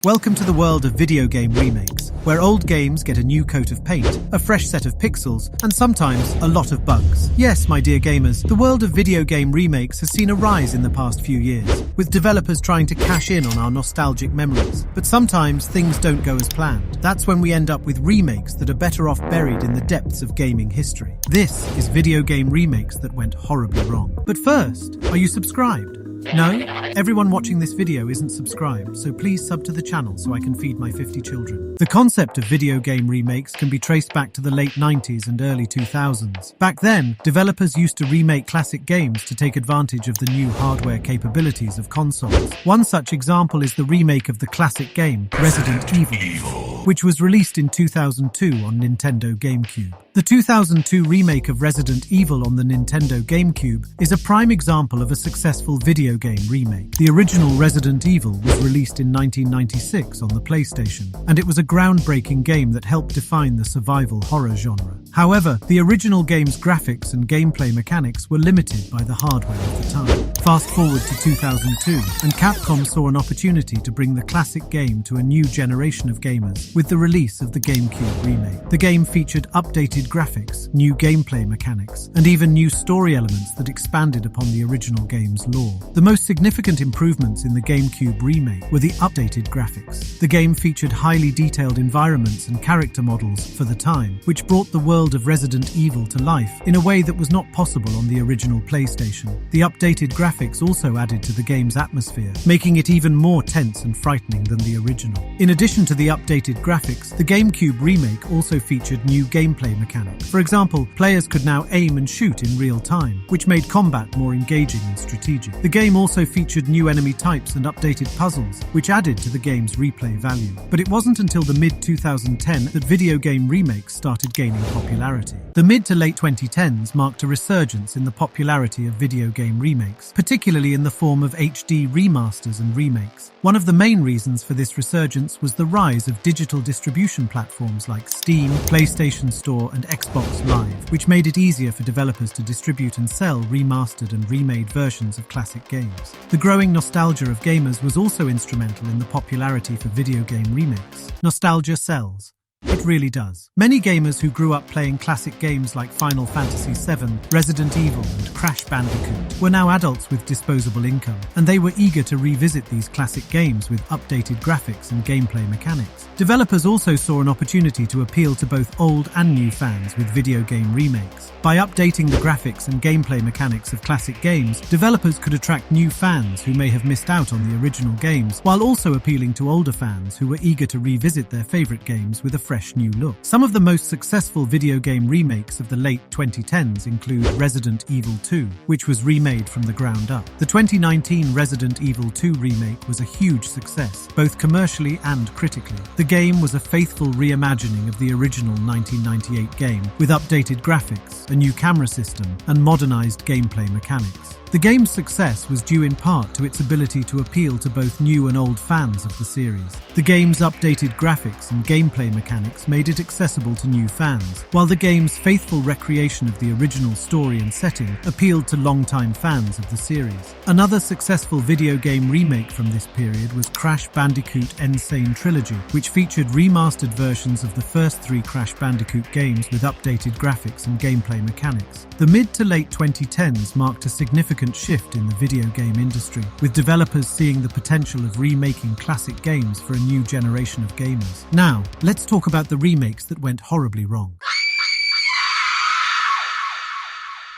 Welcome to the world of video game remakes, where old games get a new coat of paint, a fresh set of pixels, and sometimes a lot of bugs. Yes, my dear gamers, the world of video game remakes has seen a rise in the past few years, with developers trying to cash in on our nostalgic memories. But sometimes things don't go as planned. That's when we end up with remakes that are better off buried in the depths of gaming history. This is video game remakes that went horribly wrong. But first, are you subscribed? No? Everyone watching this video isn't subscribed, so please sub to the channel so I can feed my 50 children. The concept of video game remakes can be traced back to the late 90s and early 2000s. Back then, developers used to remake classic games to take advantage of the new hardware capabilities of consoles. One such example is the remake of the classic game, Resident Evil, which was released in 2002 on Nintendo GameCube. The 2002 remake of Resident Evil on the Nintendo GameCube is a prime example of a successful video game remake. The original Resident Evil was released in 1996 on the PlayStation, and it was a groundbreaking game that helped define the survival horror genre. However, the original game's graphics and gameplay mechanics were limited by the hardware of the time. Fast forward to 2002, and Capcom saw an opportunity to bring the classic game to a new generation of gamers with the release of the GameCube remake. The game featured updated graphics, new gameplay mechanics, and even new story elements that expanded upon the original game's lore. The most significant improvements in the GameCube remake were the updated graphics. The game featured highly detailed environments and character models for the time, which brought the world of Resident Evil to life in a way that was not possible on the original PlayStation. The updated graphics also added to the game's atmosphere, making it even more tense and frightening than the original. In addition to the updated graphics, the GameCube remake also featured new gameplay mechanics. For example, players could now aim and shoot in real time, which made combat more engaging and strategic. The game also featured new enemy types and updated puzzles, which added to the game's replay value. But it wasn't until the mid-2010 that video game remakes started gaining popularity. The mid to late 2010s marked a resurgence in the popularity of video game remakes, particularly in the form of HD remasters and remakes. One of the main reasons for this resurgence was the rise of digital distribution platforms like Steam, PlayStation Store, and Xbox Live, which made it easier for developers to distribute and sell remastered and remade versions of classic games. The growing nostalgia of gamers was also instrumental in the popularity for video game remakes. Nostalgia sells. It really does. Many gamers who grew up playing classic games like Final Fantasy VII, Resident Evil, and Crash Bandicoot were now adults with disposable income, and they were eager to revisit these classic games with updated graphics and gameplay mechanics. Developers also saw an opportunity to appeal to both old and new fans with video game remakes. By updating the graphics and gameplay mechanics of classic games, developers could attract new fans who may have missed out on the original games, while also appealing to older fans who were eager to revisit their favorite games with a fresh new look. Some of the most successful video game remakes of the late 2010s include Resident Evil 2, which was remade from the ground up. The 2019 Resident Evil 2 remake was a huge success, both commercially and critically. The game was a faithful reimagining of the original 1998 game, with updated graphics, a new camera system, and modernized gameplay mechanics. The game's success was due in part to its ability to appeal to both new and old fans of the series. The game's updated graphics and gameplay mechanics made it accessible to new fans, while the game's faithful recreation of the original story and setting appealed to longtime fans of the series. Another successful video game remake from this period was Crash Bandicoot Insane Trilogy, which featured remastered versions of the first three Crash Bandicoot games with updated graphics and gameplay mechanics. The mid to late 2010s marked a significant shift in the video game industry, with developers seeing the potential of remaking classic games for a new generation of gamers. Now, let's talk about the remakes that went horribly wrong.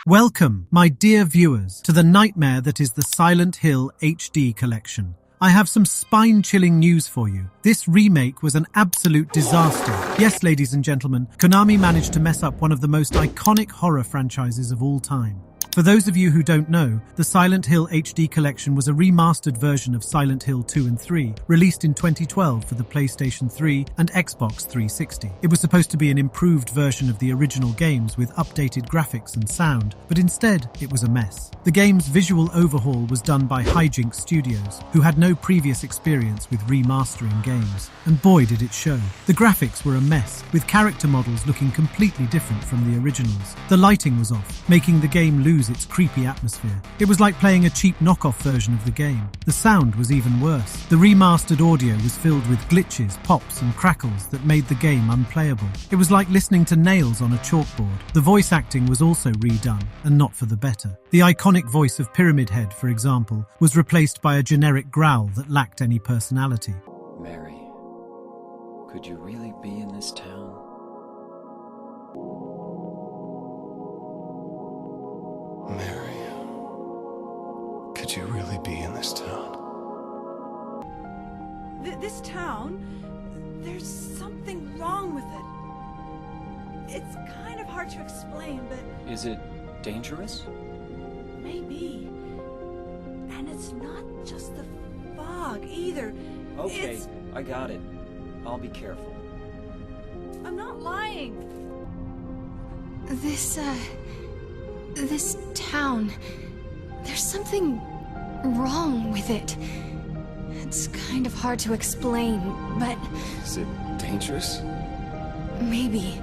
Welcome, my dear viewers, to the nightmare that is the Silent Hill HD collection. I have some spine-chilling news for you. This remake was an absolute disaster. Yes, ladies and gentlemen, Konami managed to mess up one of the most iconic horror franchises of all time. For those of you who don't know, the Silent Hill HD collection was a remastered version of Silent Hill 2 and 3, released in 2012 for the PlayStation 3 and Xbox 360. It was supposed to be an improved version of the original games with updated graphics and sound, but instead it was a mess. The game's visual overhaul was done by Hijinks Studios, who had no previous experience with remastering games, and boy did it show. The graphics were a mess, with character models looking completely different from the originals. The lighting was off, making the game lose lose its creepy atmosphere. It was like playing a cheap knockoff version of the game. The sound was even worse. The remastered audio was filled with glitches, pops, and crackles that made the game unplayable. It was like listening to nails on a chalkboard. The voice acting was also redone, and not for the better. The iconic voice of Pyramid Head, for example, was replaced by a generic growl that lacked any personality. Mary, could you really be in this town? Mary, could you really be in this town? This town? There's something wrong with it. It's kind of hard to explain, but... Is it dangerous? Maybe. And it's not just the fog, either. Okay, I got it. I'll be careful. I'm not lying. This town, there's something wrong with it. It's kind of hard to explain, but... Is it dangerous? Maybe.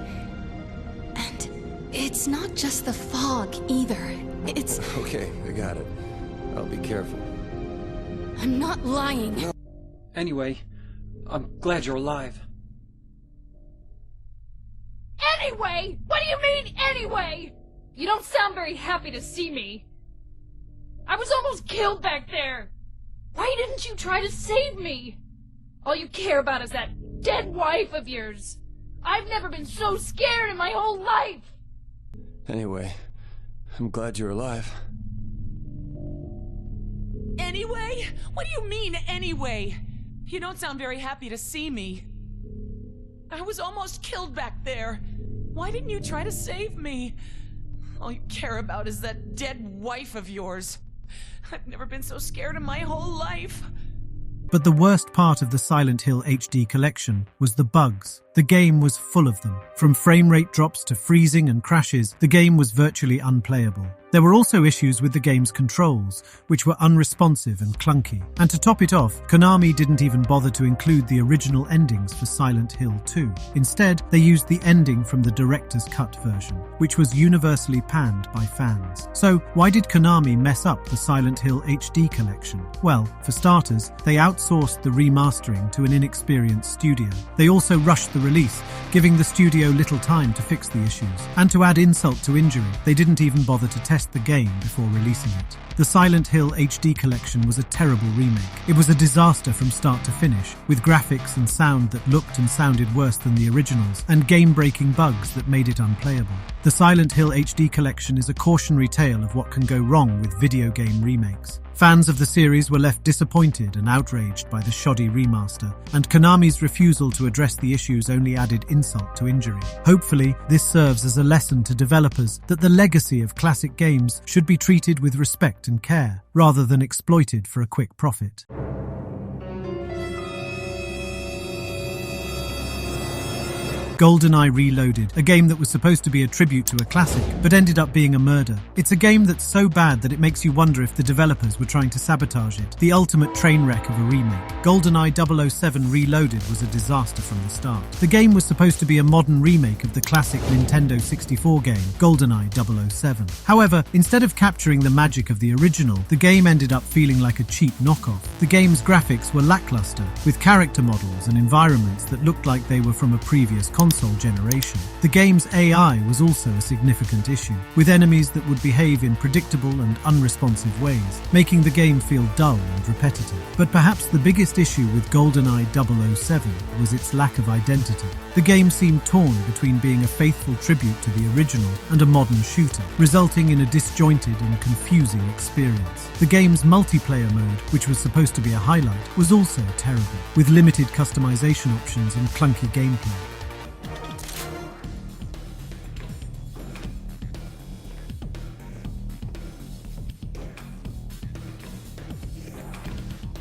And it's not just the fog, either. It's... Okay, I got it. I'll be careful. I'm not lying. Anyway, I'm glad you're alive. Anyway? What do you mean, anyway? You don't sound very happy to see me. I was almost killed back there. Why didn't you try to save me? All you care about is that dead wife of yours. I've never been so scared in my whole life. Anyway, I'm glad you're alive. Anyway? What do you mean, anyway? You don't sound very happy to see me. I was almost killed back there. Why didn't you try to save me? All you care about is that dead wife of yours. I've never been so scared in my whole life. But the worst part of the Silent Hill HD collection was the bugs. The game was full of them. From frame rate drops to freezing and crashes, the game was virtually unplayable. There were also issues with the game's controls, which were unresponsive and clunky. And to top it off, Konami didn't even bother to include the original endings for Silent Hill 2. Instead, they used the ending from the director's cut version, which was universally panned by fans. So, why did Konami mess up the Silent Hill HD collection? Well, for starters, they outsourced the remastering to an inexperienced studio. They also rushed the release, giving the studio little time to fix the issues. And to add insult to injury, they didn't even bother to test the game before releasing it. The Silent Hill HD collection was a terrible remake. It was a disaster from start to finish, with graphics and sound that looked and sounded worse than the originals, and game-breaking bugs that made it unplayable. The Silent Hill HD collection is a cautionary tale of what can go wrong with video game remakes. Fans of the series were left disappointed and outraged by the shoddy remaster, and Konami's refusal to address the issues only added insult to injury. Hopefully, this serves as a lesson to developers that the legacy of classic games should be treated with respect and care, rather than exploited for a quick profit. Goldeneye Reloaded, a game that was supposed to be a tribute to a classic, but ended up being a murder. It's a game that's so bad that it makes you wonder if the developers were trying to sabotage it, the ultimate train wreck of a remake. Goldeneye 007 Reloaded was a disaster from the start. The game was supposed to be a modern remake of the classic Nintendo 64 game, Goldeneye 007. However, instead of capturing the magic of the original, the game ended up feeling like a cheap knockoff. The game's graphics were lackluster, with character models and environments that looked like they were from a previous console generation. The game's AI was also a significant issue, with enemies that would behave in predictable and unresponsive ways, making the game feel dull and repetitive. But perhaps the biggest issue with GoldenEye 007 was its lack of identity. The game seemed torn between being a faithful tribute to the original and a modern shooter, resulting in a disjointed and confusing experience. The game's multiplayer mode, which was supposed to be a highlight, was also terrible, with limited customization options and clunky gameplay.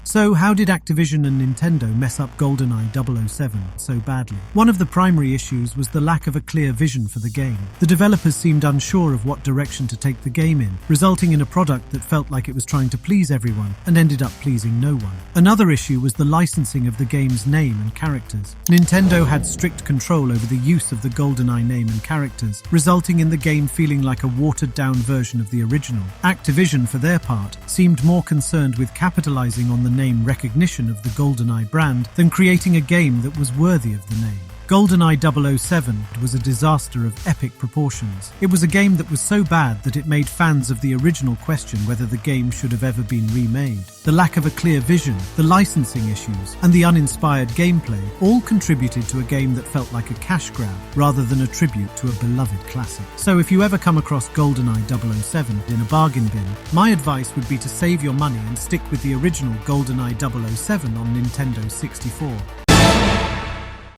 So, how did Activision and Nintendo mess up GoldenEye 007 so badly? One of the primary issues was the lack of a clear vision for the game. The developers seemed unsure of what direction to take the game in, resulting in a product that felt like it was trying to please everyone and ended up pleasing no one. Another issue was the licensing of the game's name and characters. Nintendo had strict control over the use of the GoldenEye name and characters, resulting in the game feeling like a watered-down version of the original. Activision, for their part, seemed more concerned with capitalizing on the name recognition of the GoldenEye brand than creating a game that was worthy of the name. GoldenEye 007 was a disaster of epic proportions. It was a game that was so bad that it made fans of the original question whether the game should have ever been remade. The lack of a clear vision, the licensing issues, and the uninspired gameplay all contributed to a game that felt like a cash grab rather than a tribute to a beloved classic. So if you ever come across GoldenEye 007 in a bargain bin, my advice would be to save your money and stick with the original GoldenEye 007 on Nintendo 64.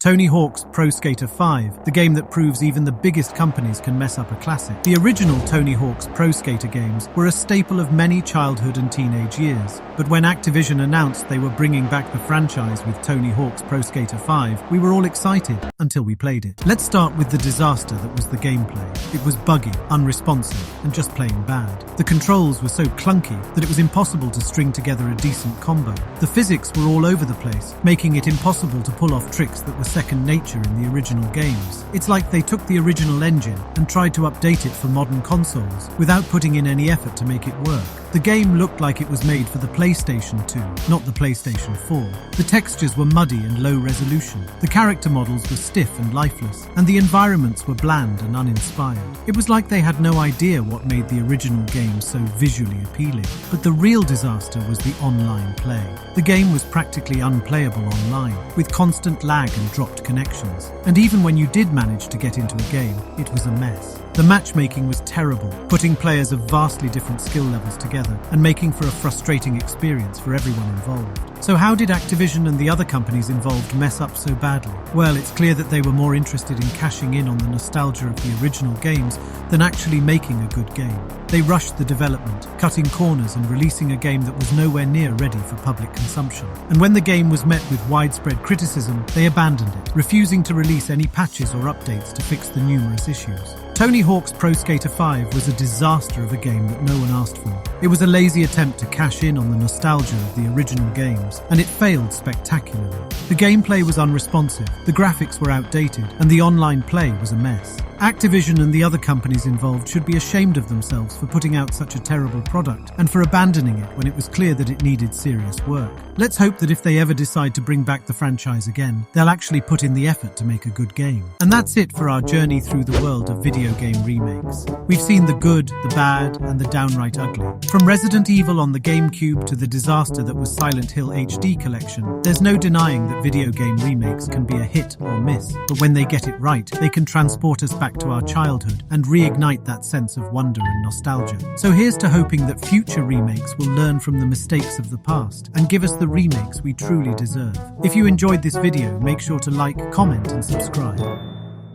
Tony Hawk's Pro Skater 5, the game that proves even the biggest companies can mess up a classic. The original Tony Hawk's Pro Skater games were a staple of many childhood and teenage years, but when Activision announced they were bringing back the franchise with Tony Hawk's Pro Skater 5, we were all excited until we played it. Let's start with the disaster that was the gameplay. It was buggy, unresponsive, and just plain bad. The controls were so clunky that it was impossible to string together a decent combo. The physics were all over the place, making it impossible to pull off tricks that were second nature in the original games. It's like they took the original engine and tried to update it for modern consoles without putting in any effort to make it work. The game looked like it was made for the PlayStation 2, not the PlayStation 4. The textures were muddy and low resolution. The character models were stiff and lifeless, and the environments were bland and uninspired. It was like they had no idea what made the original game so visually appealing. But the real disaster was the online play. The game was practically unplayable online, with constant lag and dropped connections. And even when you did manage to get into a game, it was a mess. The matchmaking was terrible, putting players of vastly different skill levels together and making for a frustrating experience for everyone involved. So how did Activision and the other companies involved mess up so badly? Well, it's clear that they were more interested in cashing in on the nostalgia of the original games than actually making a good game. They rushed the development, cutting corners and releasing a game that was nowhere near ready for public consumption. And when the game was met with widespread criticism, they abandoned it, refusing to release any patches or updates to fix the numerous issues. Tony Hawk's Pro Skater 5 was a disaster of a game that no one asked for. It was a lazy attempt to cash in on the nostalgia of the original games, and it failed spectacularly. The gameplay was unresponsive, the graphics were outdated, and the online play was a mess. Activision and the other companies involved should be ashamed of themselves for putting out such a terrible product and for abandoning it when it was clear that it needed serious work. Let's hope that if they ever decide to bring back the franchise again, they'll actually put in the effort to make a good game. And that's it for our journey through the world of video game remakes. We've seen the good, the bad, and the downright ugly. From Resident Evil on the GameCube to the disaster that was Silent Hill HD Collection, there's no denying that video game remakes can be a hit or miss. But when they get it right, they can transport us back to our childhood and reignite that sense of wonder and nostalgia. So here's to hoping that future remakes will learn from the mistakes of the past and give us the remakes we truly deserve. If you enjoyed this video, make sure to like, comment, and subscribe.